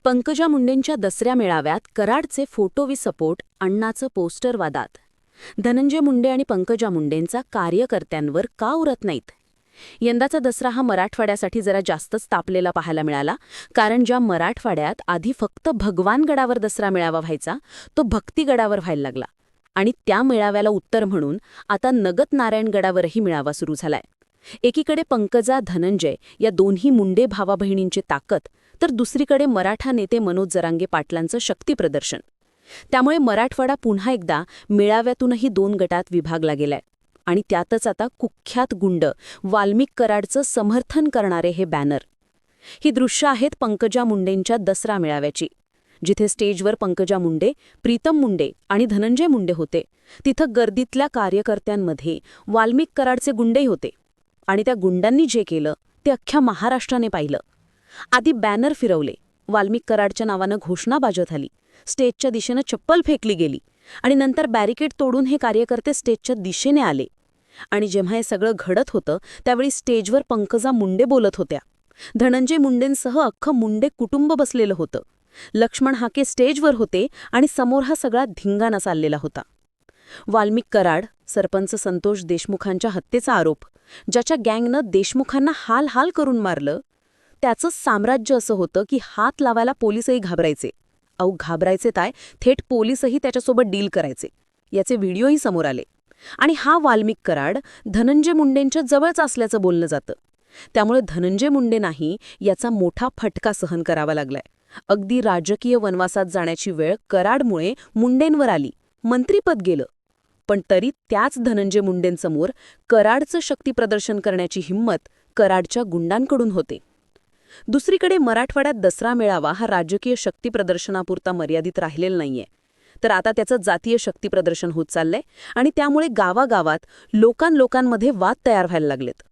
पंकजा मुंडेंच्या दसऱ्या मेळाव्यात कराडचे फोटो वि सपोर्ट अण्णाचं पोस्टर वादात. धनंजय मुंडे आणि पंकजा मुंडेंचा कार्यकर्त्यांवर का उरत नाहीत? यंदाचा दसरा हा मराठवाड्यासाठी जरा जास्तच तापलेला पाहायला मिळाला, कारण ज्या मराठवाड्यात आधी फक्त भगवानगडावर दसरा मेळावा व्हायचा, तो भक्तिगडावर व्हायला लागला. आणि त्या मेळाव्याला उत्तर म्हणून आता नगत नारायणगडावरही मेळावा सुरू झालाय. एकीकडे पंकजा धनंजय या दोन्ही मुंडे भावाबहिणींची ताकद, तर दुसरीकडे मराठा नेते मनोज जरांगे पाटलांचं शक्तीप्रदर्शन. त्यामुळे मराठवाडा पुन्हा एकदा मेळाव्यातूनही 2 गटात विभागला गेलाय. आणि त्यातच आता कुख्यात गुंड वाल्मिक कराडचं समर्थन करणारे हे बॅनर. ही दृश्य आहेत पंकजा मुंडेंच्या दसरा मेळाव्याची. जिथे स्टेजवर पंकजा मुंडे, प्रीतम मुंडे आणि धनंजय मुंडे होते, तिथं गर्दीतल्या कार्यकर्त्यांमध्ये वाल्मिक कराडचे गुंडेही होते. आणि त्या गुंडांनी जे केलं ते अख्ख्या महाराष्ट्राने पाहिलं. आधी बॅनर फिरवले, वाल्मिक कराडच्या नावानं घोषणाबाजी झाली, स्टेजच्या दिशेनं चप्पल फेकली गेली आणि नंतर बॅरिकेड तोडून हे कार्यकर्ते स्टेजच्या दिशेने आले. आणि जेव्हा हे सगळं घडत होतं त्यावेळी स्टेजवर पंकजा मुंडे बोलत होत्या. धनंजय मुंडेंसह अख्खं मुंडे कुटुंब बसलेलं होतं. लक्ष्मण हाके स्टेजवर होते आणि समोर हा सगळा धिंगाणा चाललेला होता. वाल्मिक कराड, सरपंच संतोष देशमुखांच्या हत्येचा आरोप, ज्याच्या गँगनं देशमुखांना हाल हाल करून मारलं, त्याचं साम्राज्य असं होतं की हात लावायला पोलिसही घाबरायचे. घाबरायचे काय, थेट पोलिसही त्याच्यासोबत डील करायचे. याचे व्हिडिओही समोर आले. आणि हा वाल्मिक कराड धनंजय मुंडेंच्या जवळच असल्याचं बोललं जातं. त्यामुळे धनंजय मुंडेंनाही याचा मोठा फटका सहन करावा लागलाय. अगदी राजकीय वनवासात जाण्याची वेळ कराडमुळे मुंडेंवर आली, मंत्रिपद गेलं. पण तरी त्याच धनंजय मुंडेंसमोर कराडचं शक्तीप्रदर्शन करण्याची हिंमत कराडच्या गुंडांकडून होते. दुसरीकडे मराठवाड्यात दसरा मेळावा हा राजकीय शक्तीप्रदर्शनापुरता मर्यादित राहिलेला नाहीये, तर आता त्याचं जातीय शक्तीप्रदर्शन होत चाललंय. आणि त्यामुळे गावागावात लोकांमध्ये वाद तयार व्हायला लागलेत.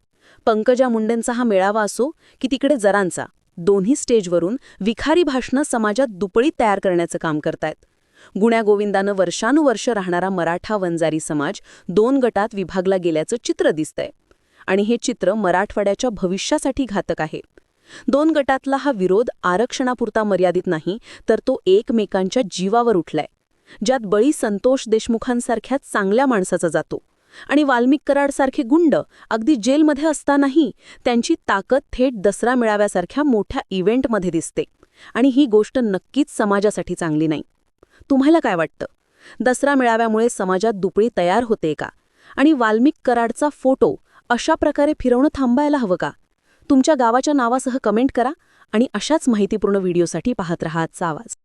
पंकजा मुंडेंचा हा मेळावा असो की तिकडे जरांचा, दोन्ही स्टेजवरून विखारी भाषणं समाजात दुपळी तयार करण्याचं काम करतायत. गुण्यागोविंदानं वर्षानुवर्ष राहणारा मराठा वंजारी समाज 2 गटात विभागला गेल्याचं चित्र दिसतंय. आणि हे चित्र मराठवाड्याच्या भविष्यासाठी घातक आहे. 2 गटातला हा विरोध आरक्षणापुरता मर्यादित नाही, तर तो एकमेकांच्या जीवावर उठलाय. ज्यात बळी संतोष देशमुखांसारख्या चांगल्या माणसाचा जातो आणि वाल्मिक कराडसारखे गुंड अगदी जेलमध्ये असतानाही त्यांची ताकद थेट दसरा मेळाव्यासारख्या मोठ्या इव्हेंटमध्ये दिसते. आणि ही गोष्ट नक्कीच समाजासाठी चांगली नाही. तुम्हाला काय वाटतं? दसरा मेळाव्यामुळे समाजात दुपळी तयार होते का? आणि वाल्मिक कराडचा फोटो अशा प्रकारे फिरवणं थांबायला हवं का? तुमच्या गावाच्या नावासह कमेंट करा आणि अशाच माहितीपूर्ण व्हिडिओसाठी पाहत रहा आजचा आवाज.